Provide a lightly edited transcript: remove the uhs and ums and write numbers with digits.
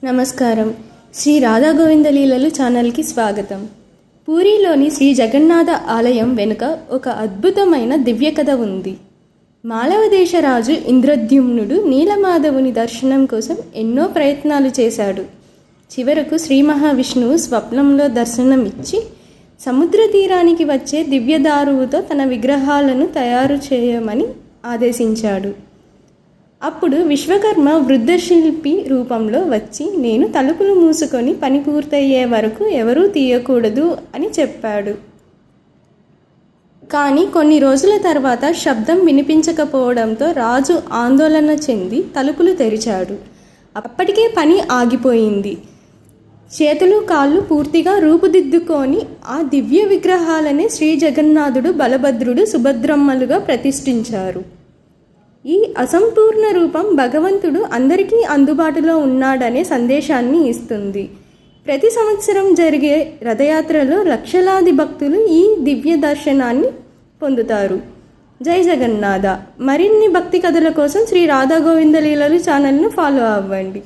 నమస్కారం. శ్రీ రాధా గోవింద లీలలు ఛానల్కి స్వాగతం. పూరిలోని శ్రీ జగన్నాథ ఆలయం వెనుక ఒక అద్భుతమైన దివ్యకథ ఉంది. మాళవదేశ రాజు ఇంద్రద్యుమ్నుడు నీలమాధవుని దర్శనం కోసం ఎన్నో ప్రయత్నాలు చేశాడు. చివరకు శ్రీ మహావిష్ణువు స్వప్నంలో దర్శనం ఇచ్చి సముద్ర తీరానికి వచ్చే దివ్యదారువుతో తన విగ్రహాలను తయారు చేయమని ఆదేశించాడు. అప్పుడు విశ్వకర్మ వృద్ధశిల్పి రూపంలో వచ్చి, నేను తలుపులు మూసుకొని పని పూర్తయ్యే వరకు ఎవరూ తీయకూడదు అని చెప్పాడు. కానీ కొన్ని రోజుల తర్వాత శబ్దం వినిపించకపోవడంతో రాజు ఆందోళన చెంది తలుపులు తెరిచాడు. అప్పటికే పని ఆగిపోయింది. చేతులు కాళ్ళు పూర్తిగా రూపుదిద్దుకొని ఆ దివ్య విగ్రహాలనే శ్రీ జగన్నాథుడు, బలభద్రుడు, సుభద్రమ్మలుగా ప్రతిష్ఠించారు. ఈ అసంపూర్ణ రూపం భగవంతుడు అందరికీ అందుబాటులో ఉన్నాడనే సందేశాన్ని ఇస్తుంది. ప్రతి సంవత్సరం జరిగే రథయాత్రలో లక్షలాది భక్తులు ఈ దివ్య దర్శనాన్ని పొందుతారు. జై జగన్నాథ. మరిన్ని భక్తి కథల కోసం శ్రీ రాధా గోవింద లీలలు ఛానల్ను ఫాలో అవ్వండి.